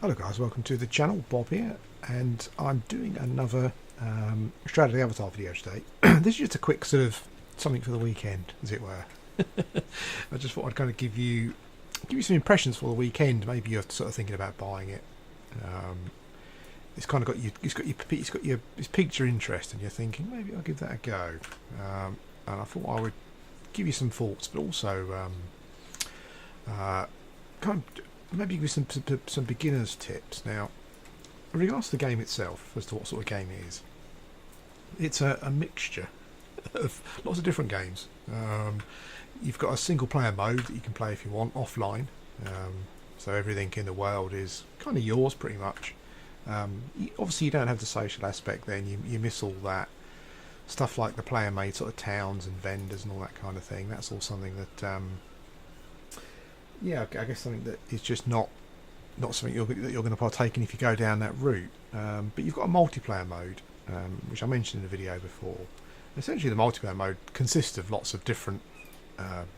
Hello guys, welcome to the channel. Bob here, and I'm doing another Shroud of the Avatar video today. This is just a quick sort of something for the weekend, as it were. I just thought I'd kind of give you some impressions for the weekend. Maybe you're sort of thinking about buying it. It's kind of got you. It's piqued your interest, and you're thinking maybe I'll give that a go. And I thought I would give you some thoughts, but also kind of maybe give you some beginners tips. Now, in regards to the game itself, as to what sort of game it is, it's a mixture of lots of different games. You've got a single player mode that you can play if you want offline, so everything in the world is kind of yours pretty much. Obviously you don't have the social aspect, then you miss all that stuff like the player made sort of towns and vendors and all that kind of thing. That's all something that yeah, I guess something that is just not something that you're going to partake in if you go down that route. But you've got a multiplayer mode, which I mentioned in the video before. Essentially, the multiplayer mode consists of lots of different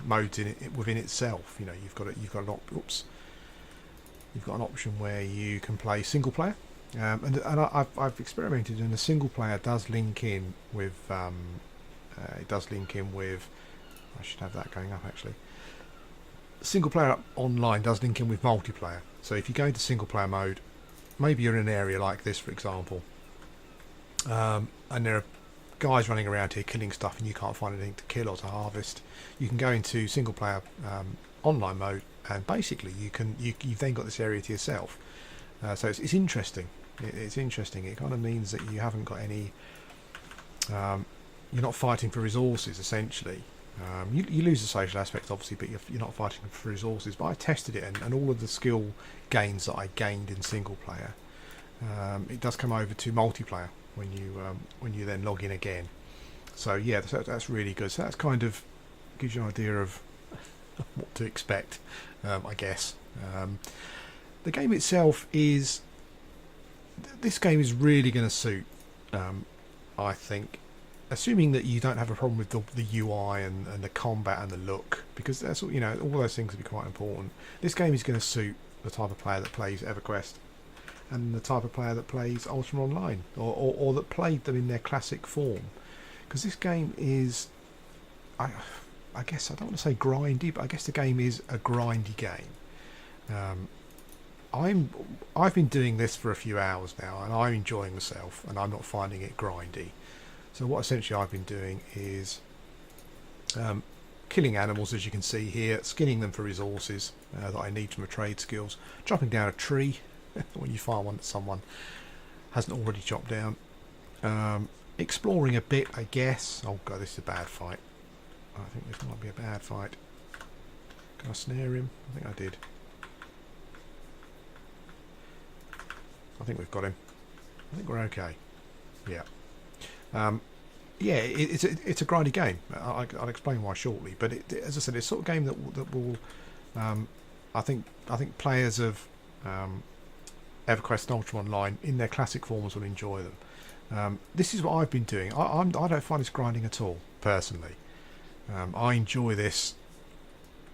modes within itself. You know, you've got an option where you can play single player, and I've experimented, and the single player does link in with I should have that going up actually. Single player online does link in with multiplayer. So if you go into single player mode, maybe you're in an area like this, for example, and there are guys running around here killing stuff, and you can't find anything to kill or to harvest. You can go into single player online mode, and basically you've then got this area to yourself. So it's interesting. It's interesting. It kind of means that you haven't got any. You're not fighting for resources essentially. You lose the social aspect obviously, but you're not fighting for resources. But I tested it, and all of the skill gains that I gained in single player, it does come over to multiplayer when you then log in again. So yeah, that's really good. So that's kind of gives you an idea of what to expect, I guess. The game itself is really going to suit, I think, assuming that you don't have a problem with the UI and the combat and the look, because that's all, all those things will be quite important. This game is going to suit the type of player that plays EverQuest and the type of player that plays Ultima Online, or that played them in their classic form, because this game is, I guess, I don't want to say grindy, but I guess the game is a grindy game. I've been doing this for a few hours now, and I'm enjoying myself, and I'm not finding it grindy. So what essentially I've been doing is killing animals, as you can see here, skinning them for resources that I need from my trade skills, chopping down a tree when you find one that someone hasn't already chopped down, exploring a bit, I guess. Oh god, this is a bad fight. I think this might be a bad fight. Can I snare him? I think I did. I think we've got him. I think we're okay. Yeah. Yeah, it's a grindy game. I'll explain why shortly. But as I said, it's sort of game that will, I think players of EverQuest and Ultima Online in their classic forms will enjoy them. This is what I've been doing. I don't find this grinding at all personally. I enjoy this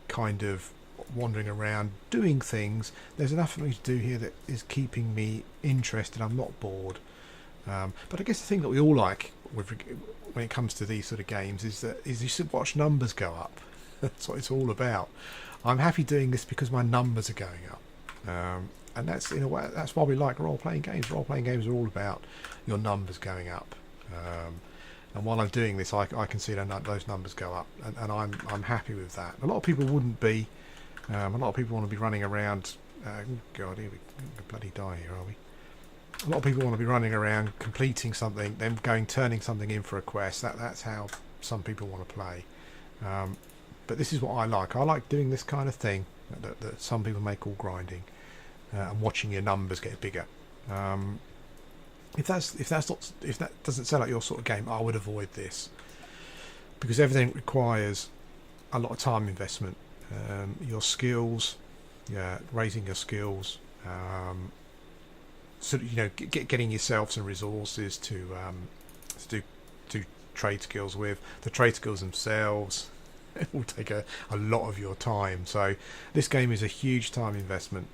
kind of wandering around, doing things. There's enough for me to do here that is keeping me interested. I'm not bored. But I guess the thing that we all like when it comes to these sort of games is you should watch numbers go up. That's what it's all about. I'm happy doing this because my numbers are going up, and that's, in a way, that's why we like role-playing games. Role-playing games are all about your numbers going up, and while I'm doing this, I can see those numbers go up, and I'm happy with that. A lot of people wouldn't be. A lot of people want to be running around. God, here we bloody die here, are we? A lot of people want to be running around completing something, then turning something in for a quest. That's how some people want to play. But this is what I like. I like doing this kind of thing that some people may call grinding, and watching your numbers get bigger. If that doesn't sound like your sort of game, I would avoid this, because everything requires a lot of time investment. Your skills, raising your skills. So getting yourself some resources to do trade skills with. The trade skills themselves, it will take a lot of your time. So this game is a huge time investment.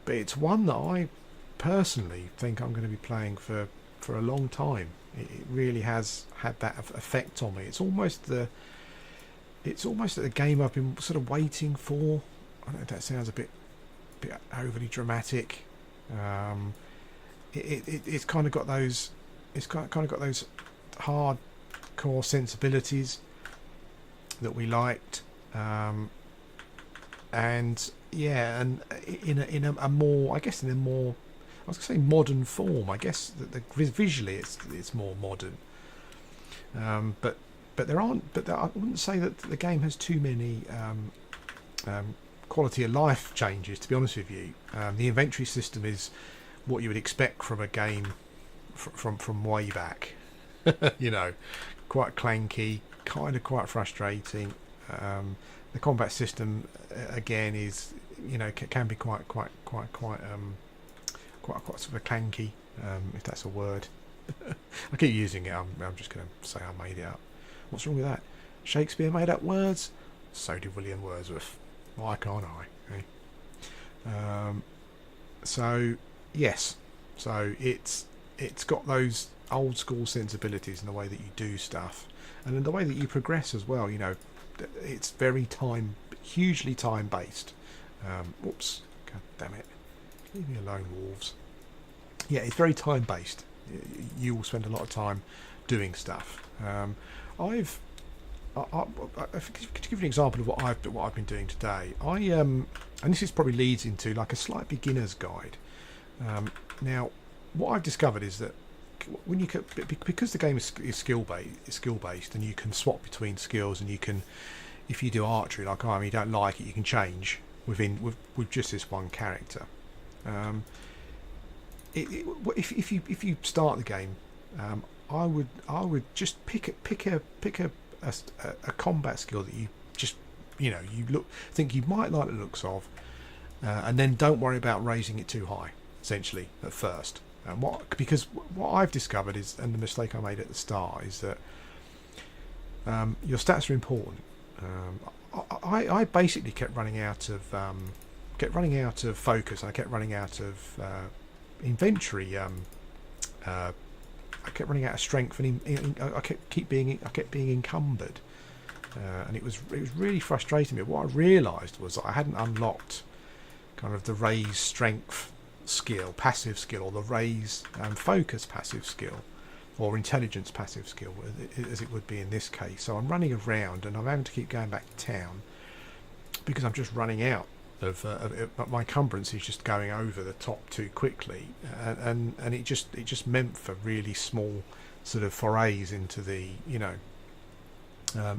but it's one that I personally think I'm going to be playing for a long time. It really has had that effect on me. It's almost the game I've been sort of waiting for. I know that sounds a bit overly dramatic. It's kind of got those. It's kind of got those hardcore sensibilities that we liked, and yeah, and in a more, I guess, in a more, I was going to say modern form. I guess that visually it's more modern, but I wouldn't say that the game has too many quality of life changes. To be honest with you, the inventory system is what you would expect from a game from way back. You know, quite clanky, kind of quite frustrating. The combat system again is, you know, can be quite sort of clanky, if that's a word. I keep using it. I'm just going to say I made it up. What's wrong with that? Shakespeare made up words. So did William Wordsworth. Why can't I? Eh? So yes, so it's got those old school sensibilities in the way that you do stuff, and in the way that you progress as well. You know, it's very hugely time based. Whoops, god damn it, leave me alone, wolves. Yeah, it's very time based. You will spend a lot of time doing stuff. To give you an example of what I've been doing today, and this is probably leads into like a slight beginner's guide. Now, what I've discovered is that when you can, because the game is skill based, and you can swap between skills, and you can, if you do archery like I am, you don't like it, you can change with just this one character. If you start the game, I would just pick a combat skill that you just, you know, think you might like the looks of, and then don't worry about raising it too high, essentially, at first. Because what I've discovered is, and the mistake I made at the start, is that your stats are important. I basically kept running out of focus. I kept running out of inventory. I kept running out of strength, and I kept being encumbered, and it was really frustrating me. What I realised was that I hadn't unlocked kind of the raise strength skill, passive skill, or the raise focus passive skill, or intelligence passive skill, as it would be in this case. So I'm running around, and I'm having to keep going back to town because I'm just running out of my encumbrance is just going over the top too quickly, and it just meant for really small sort of forays into the, you know,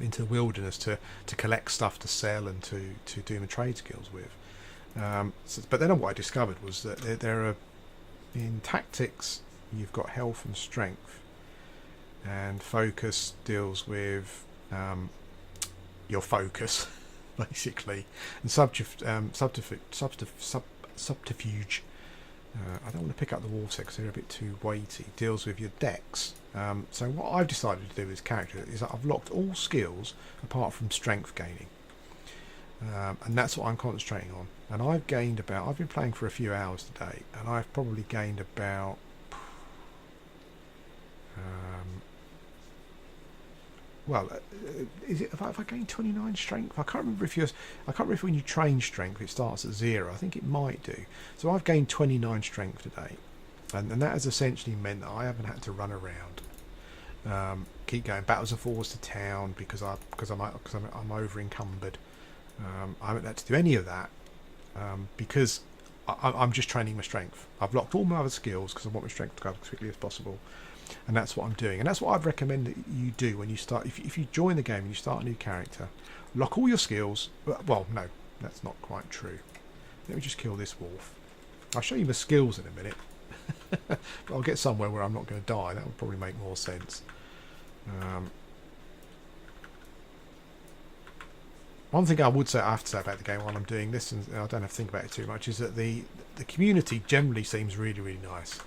into the wilderness to collect stuff to sell and to do my trade skills with. But then what I discovered was that there are, in tactics, you've got health and strength, and focus deals with your focus, basically, and subterfuge. I don't want to pick up the wolves because they're a bit too weighty. Deals with your dex. So what I've decided to do with this character is that I've locked all skills apart from strength gaining. And that's what I'm concentrating on. And I've been playing for a few hours today, and I've probably gained about if I gained 29 strength? I can't remember if when you train strength it starts at 0. I think it might do. So I've gained 29 strength today, and that has essentially meant that I haven't had to run around, keep going backwards and forwards to town because I'm over encumbered. I haven't had to do any of that because I'm just training my strength. I've locked all my other skills because I want my strength to go as quickly as possible, and that's what I'm doing. And that's what I'd recommend that you do when you start. If you join the game and you start a new character, lock all your skills. Well, no, that's not quite true. Let me just kill this wolf. I'll show you my skills in a minute. But I'll get somewhere where I'm not going to die. That would probably make more sense. One thing I have to say about the game while I'm doing this, and I don't have to think about it too much, is that the community generally seems really, really nice.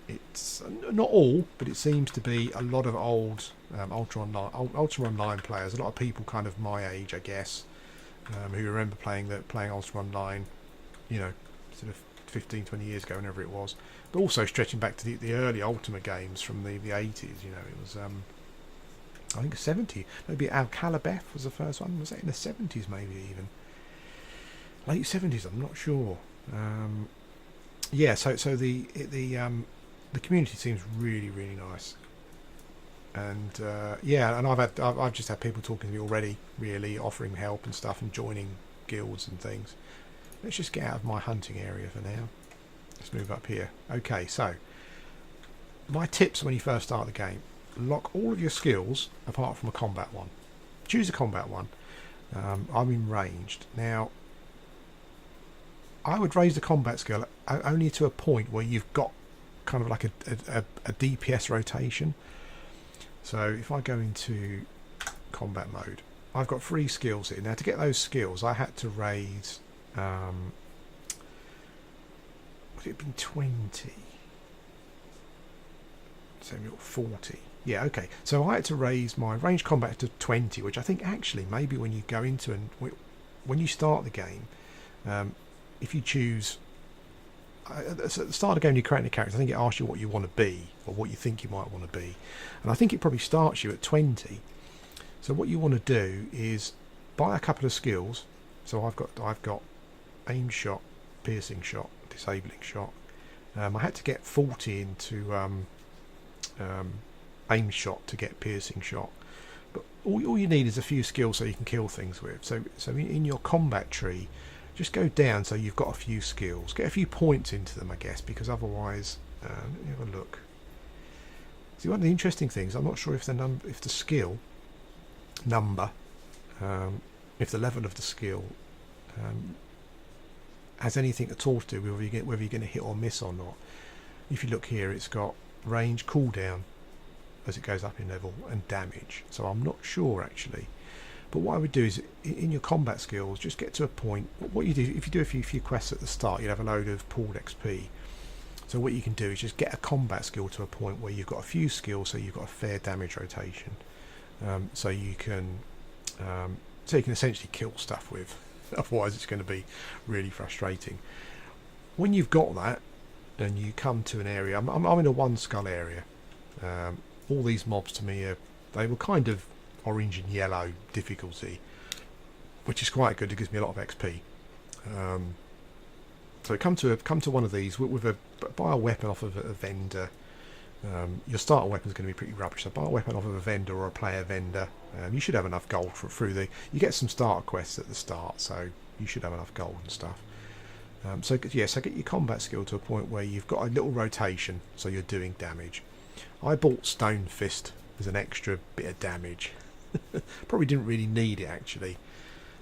It's not all, but it seems to be a lot of old Ultra Online players. A lot of people kind of my age, I guess, who remember playing Ultra Online you know, sort of 15, 20 years ago, whenever it was. But also stretching back to the early Ultima games from the 80s. You know, it was I think 70. Maybe Al Calabeth was the first one. Was that in the 70s? Maybe even late 70s. I'm not sure. Yeah. So the community seems really, really nice. And yeah, and I've just had people talking to me already, really offering help and stuff, and joining guilds and things. Let's just get out of my hunting area for now. Let's move up here. Okay, so my tips when you first start the game: lock all of your skills apart from a combat one. Choose a combat one. I'm in ranged now. I would raise the combat skill only to a point where you've got kind of like a DPS rotation. So if I go into combat mode, I've got 3 skills here. Now to get those skills, I had to raise, would it have been 20? So 40. Yeah, okay. So I had to raise my range combat to 20, which I think actually maybe when you go into and when you start the game, if you choose at the start of the game, you create a character. I think it asks you what you want to be or what you think you might want to be, and I think it probably starts you at 20. So what you want to do is buy a couple of skills. So I've got aim shot, piercing shot, disabling shot. I had to get 40 into aim shot to get piercing shot, but all you need is a few skills so you can kill things with. So in your combat tree, just go down so you've got a few skills. Get a few points into them, I guess, because otherwise, let me have a look. See, one of the interesting things, I'm not sure if the skill number, if the level of the skill has anything at all to do with whether you're going to hit or miss or not. If you look here, it's got range, cooldown as it goes up in level, and damage. So I'm not sure actually. But what I would do is, in your combat skills, just get to a point. What you do, if you do a few quests at the start, you'll have a load of pooled XP. So what you can do is just get a combat skill to a point where you've got a few skills, so you've got a fair damage rotation. So you can essentially kill stuff with. Otherwise, it's going to be really frustrating. When you've got that, and you come to an area, I'm in a 1 skull area. All these mobs to me they were kind of orange and yellow difficulty, which is quite good. It gives me a lot of XP. So come to one of these buy a weapon off of a vendor. Your starter weapon is going to be pretty rubbish, so buy a weapon off of a vendor or a player vendor. You should have enough gold you get some starter quests at the start, so you should have enough gold and stuff. So get your combat skill to a point where you've got a little rotation, so you're doing damage. I bought Stone Fist as an extra bit of damage. Probably didn't really need it actually,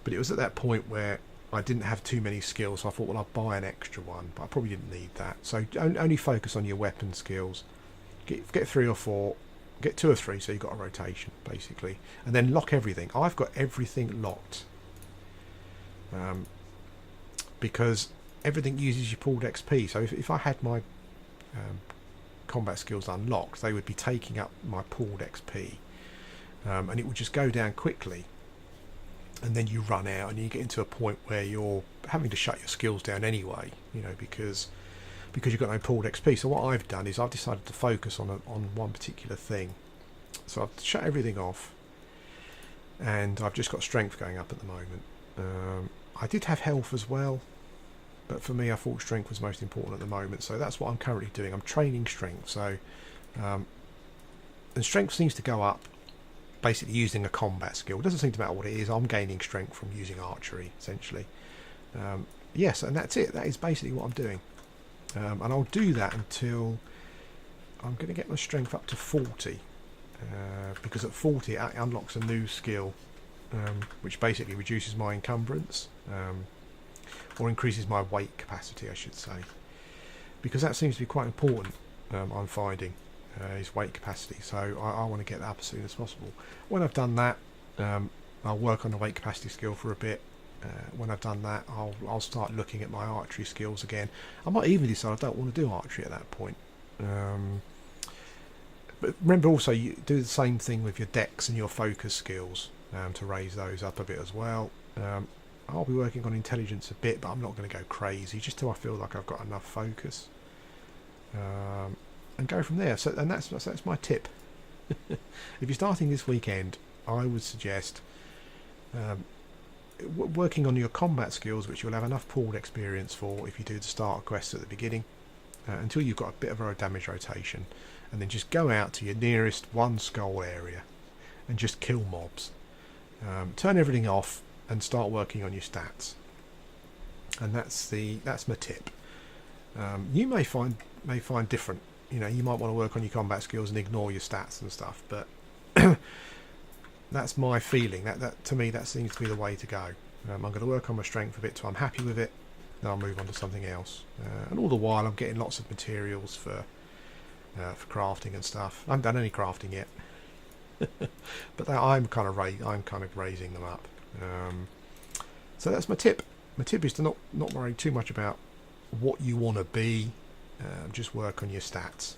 but it was at that point where I didn't have too many skills, so I thought, well, I'll buy an extra one, but I probably didn't need that. So only focus on your weapon skills. Get 3 or 4, get 2 or 3, so you've got a rotation basically, and then lock everything. I've got everything locked because everything uses your pooled XP. So if I had my combat skills unlocked, they would be taking up my pooled XP. And it would just go down quickly, and then you run out and you get into a point where you're having to shut your skills down anyway, because you've got no pooled XP. So what I've done is I've decided to focus on one particular thing. So I've shut everything off, and I've just got strength going up at the moment. I did have health as well, but for me I thought strength was most important at the moment, so that's what I'm currently doing. I'm training strength, so and strength seems to go up basically using a combat skill. It doesn't seem to matter what it is. I'm gaining strength from using archery essentially. Yes, and that's it. That is basically what I'm doing, and I'll do that until I'm going to get my strength up to 40, because at 40 it unlocks a new skill, which basically reduces my encumbrance, or increases my weight capacity, I should say, because that seems to be quite important. I'm finding is weight capacity, so I want to get that up as soon as possible. When I've done that, I'll work on the weight capacity skill for a bit. When I've done that, I'll start looking at my archery skills again. I might even decide I don't want to do archery at that point. But remember also, you do the same thing with your dex and your focus skills to raise those up a bit as well. I'll be working on intelligence a bit, but I'm not going to go crazy, just till I feel like I've got enough focus, and go from there. So, and that's my tip. If you're starting this weekend, I would suggest working on your combat skills, which you'll have enough pooled experience for if you do the starter quests at the beginning, until you've got a bit of a damage rotation, and then just go out to your nearest one skull area and just kill mobs. Turn everything off and start working on your stats. And that's my tip. You may find different. You know, you might want to work on your combat skills and ignore your stats and stuff, but that's my feeling. That to me, that seems to be the way to go. I'm going to work on my strength a bit till I'm happy with it. Then I'll move on to something else. And all the while, I'm getting lots of materials for crafting and stuff. I haven't done any crafting yet, but I'm kind of raising them up. So that's my tip. My tip is to not worry too much about what you want to be. Just work on your stats,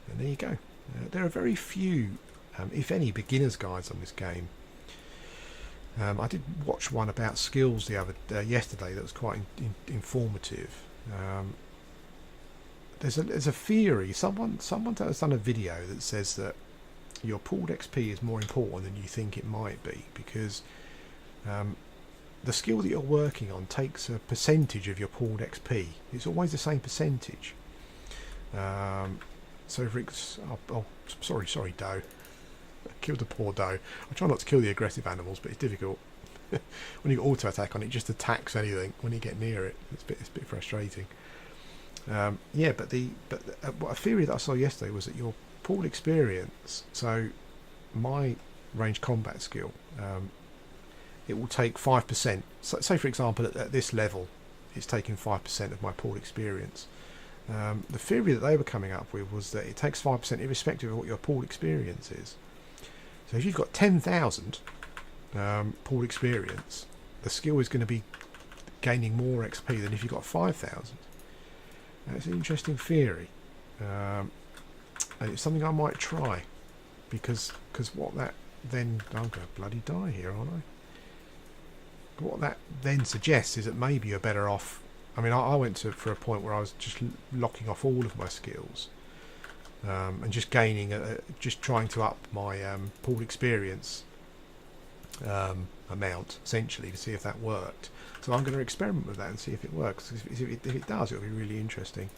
and there you go. There are very few, if any, beginner's guides on this game. I did watch one about skills yesterday that was quite informative. There's a theory. Someone has done a video that says that your pooled XP is more important than you think it might be, because the skill that you're working on takes a percentage of your pooled XP. It's always the same percentage. So sorry, doe. I killed a poor doe. I try not to kill the aggressive animals, but it's difficult. When you got auto attack on it, just attacks anything when you get near it. It's a bit frustrating. But a theory that I saw yesterday was that your pooled experience. So my ranged combat skill. It will take 5%. So, say for example, at this level, it's taking 5% of my pooled experience. The theory that they were coming up with was that it takes 5% irrespective of what your pooled experience is. So if you've got 10,000 pooled experience, the skill is going to be gaining more XP than if you've got 5,000. That's an interesting theory, and it's something I might try, because what that then, I'm going to bloody die here, aren't I? What that then suggests is that maybe you're better off. I mean, I went for a point where I was just locking off all of my skills, and just gaining, just trying to up my pooled experience amount, essentially, to see if that worked. So I'm going to experiment with that and see if it works. If it does, it'll be really interesting.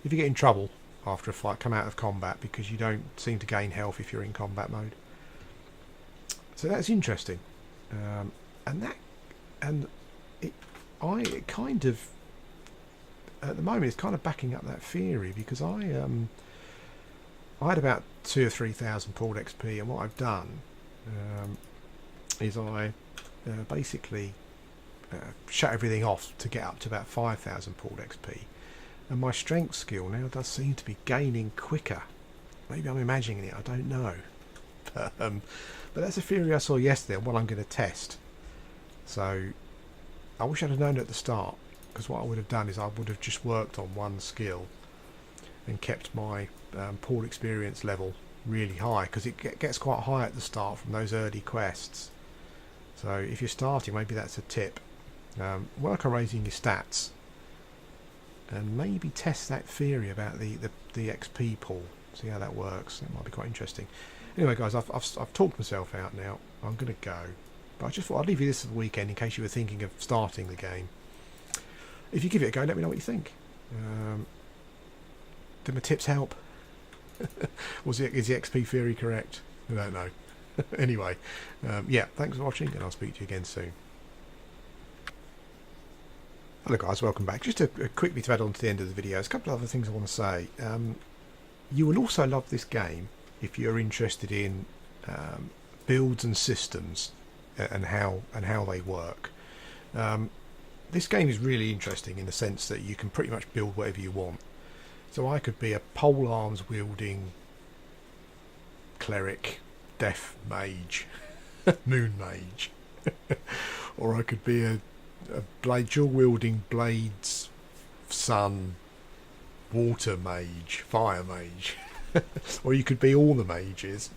If you get in trouble after a fight, come out of combat, because you don't seem to gain health if you're in combat mode. So that's interesting, and it kind of, at the moment, it's kind of backing up that theory, because I had about 2,000 or 3,000 pooled XP, and what I've done is I basically shut everything off to get up to about 5,000 pooled XP, and my strength skill now does seem to be gaining quicker. Maybe I'm imagining it, I don't know. But that's a theory I saw yesterday and what I'm going to test. So I wish I'd have known at the start, because what I would have done is I would have just worked on one skill and kept my pool experience level really high, because it gets quite high at the start from those early quests. So if you're starting, maybe that's a tip. Work on raising your stats, and maybe test that theory about the XP pool. See how that works. That might be quite interesting. Anyway, guys, I've talked myself out now. I'm going to go. But I just thought I'd leave you this for the weekend in case you were thinking of starting the game. If you give it a go, let me know what you think. Did my tips help? Is the XP theory correct? I don't know. Anyway, yeah, thanks for watching, and I'll speak to you again soon. Hello guys, welcome back. Just to quickly to add on to the end of the video, there's a couple of other things I want to say. You will also love this game if you're interested in builds and systems and how they work. This game is really interesting in the sense that you can pretty much build whatever you want. So I could be a pole arms wielding cleric, death mage, moon mage, or I could be a dual wielding blades, sun, water mage, fire mage. or you could be all the mages,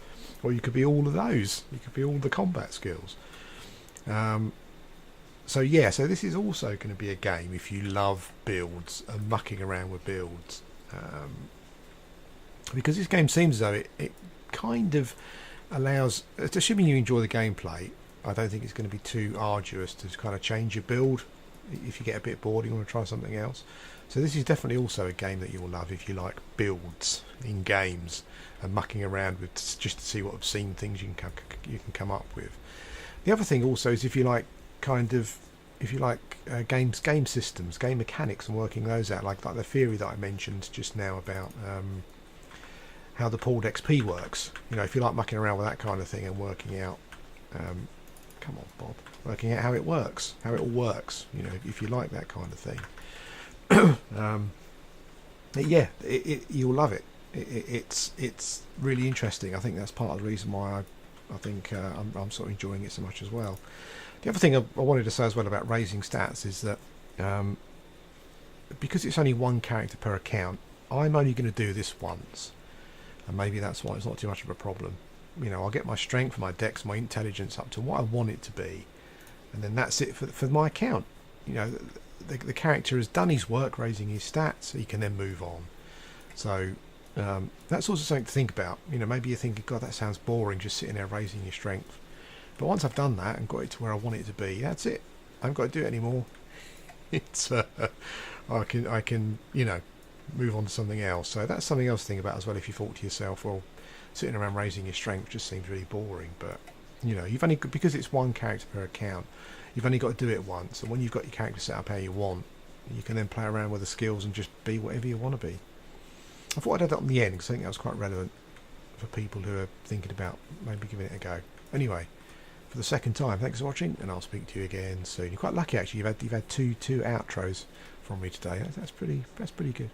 or you could be all of those. You could be all the combat skills. So yeah, so this is also going to be a game if you love builds and mucking around with builds, because this game seems as though it kind of allows, assuming you enjoy the gameplay, I don't think it's going to be too arduous to kind of change your build. If you get a bit bored, you want to try something else. So this is definitely also a game that you'll love if you like builds in games and mucking around with, just to see what obscene things you can come up with. The other thing also is if you like game systems, game mechanics, and working those out, like the theory that I mentioned just now about how the pooled XP works. You know, if you like mucking around with that kind of thing and working out, come on, Bob, working out how it works, how it all works. You know, if you like that kind of thing, yeah, you'll love it. It's really interesting. I think that's part of the reason why I think I'm sort of enjoying it so much as well. The other thing I wanted to say as well about raising stats is that because it's only one character per account, I'm only going to do this once, and maybe that's why it's not too much of a problem. You know, I'll get my strength, my dex, my intelligence up to what I want it to be, and then that's it for my account. You know, the character has done his work raising his stats, he can then move on. So that's also something to think about. You know, maybe you're thinking, God, that sounds boring, just sitting there raising your strength. But once I've done that and got it to where I want it to be, that's it. I haven't got to do it anymore. It's I can you know, move on to something else. So that's something else to think about as well. If you thought to yourself, well, sitting around raising your strength just seems really boring. But you know, you've only, because it's one character per account, you've only got to do it once. And when you've got your character set up how you want, you can then play around with the skills and just be whatever you want to be. I thought I'd add that on the end because I think that was quite relevant for people who are thinking about maybe giving it a go. Anyway, for the second time, thanks for watching, and I'll speak to you again soon. You're quite lucky actually. You've had two outros from me today. That's pretty good.